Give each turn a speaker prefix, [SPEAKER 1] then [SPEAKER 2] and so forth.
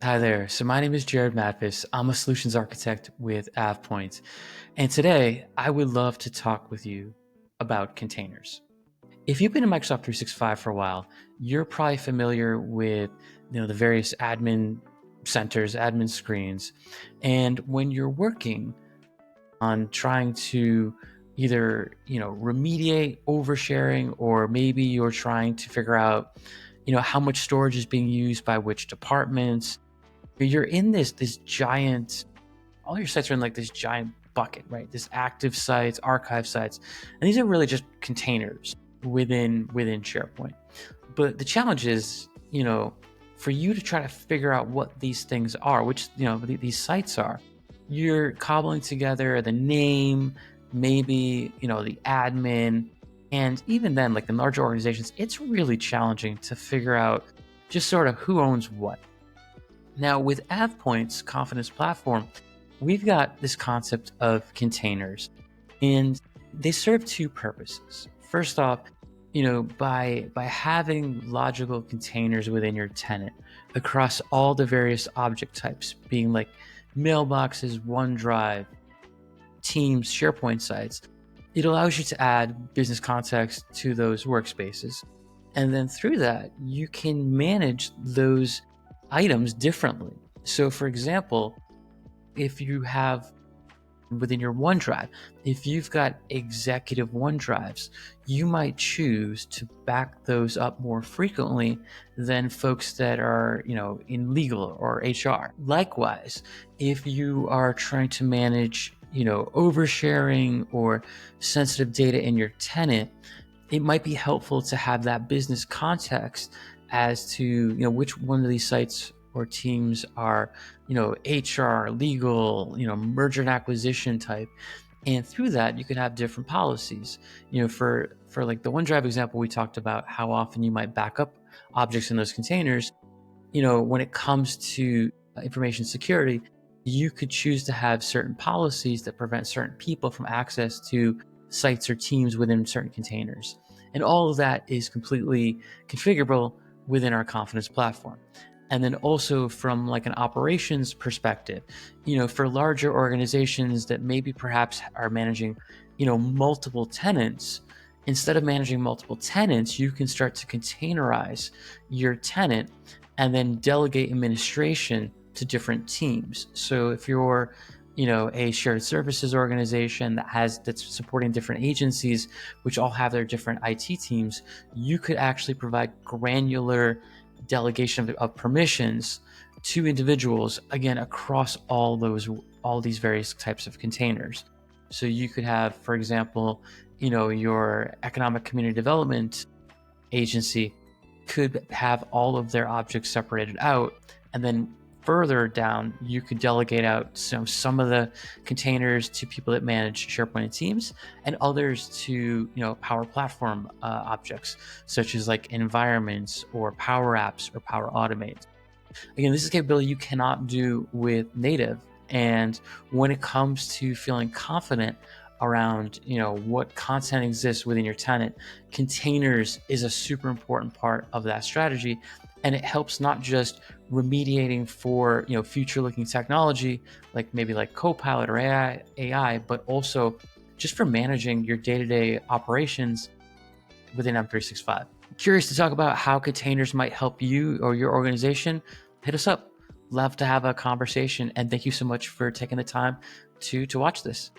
[SPEAKER 1] Hi there. So my name is Jared Matfess. I'm a solutions architect with AvePoint. And today I would love to talk with you about containers. If you've been in Microsoft 365 for a while, you're probably familiar with the various admin centers, admin screens. And when you're working on trying to either, remediate oversharing, or maybe you're trying to figure out, how much storage is being used by which departments, you're in this giant, all your sites are in like this giant bucket, right? This active sites, archive sites, and these are really just containers within SharePoint. But the challenge is, for you to try to figure out what these things are, which these sites are, you're cobbling together the name, maybe the admin, and even then, like in larger organizations, it's really challenging to figure out just sort of who owns what. Now, with AvePoint's Confidence Platform, we've got this concept of containers, and they serve two purposes. First off, by having logical containers within your tenant across all the various object types, being like mailboxes, OneDrive, Teams, SharePoint sites, it allows you to add business context to those workspaces. And then through that, you can manage those items differently. So, for example, if you have within your OneDrive, if you've got executive OneDrives, you might choose to back those up more frequently than folks that are, in legal or HR. Likewise, if you are trying to manage, oversharing or sensitive data in your tenant, it might be helpful to have that business context as to which one of these sites or teams are HR, legal, merger and acquisition type. And through that, you can have different policies. For like the OneDrive example, we talked about how often you might back up objects in those containers. When it comes to information security, you could choose to have certain policies that prevent certain people from access to sites or teams within certain containers. And all of that is completely configurable within our Confidence Platform. And then also from like an operations perspective, for larger organizations that maybe perhaps are managing, multiple tenants, instead of managing multiple tenants, you can start to containerize your tenant and then delegate administration to different teams. So if you're a shared services organization that's supporting different agencies, which all have their different IT teams, you could actually provide granular delegation of permissions to individuals, again, across all these various types of containers. So you could have, for example, your economic community development agency could have all of their objects separated out, and then further down, you could delegate out some of the containers to people that manage SharePoint and Teams, and others to Power Platform objects, such as like environments or Power Apps or Power Automate. Again, this is a capability you cannot do with native. And when it comes to feeling confident around what content exists within your tenant, containers is a super important part of that strategy. And it helps not just remediating for future looking technology like maybe like Copilot or AI, but also just for managing your day-to-day operations within M365. Curious to talk about how containers might help you or your organization? Hit us up. Love to have a conversation, and thank you so much for taking the time to watch this.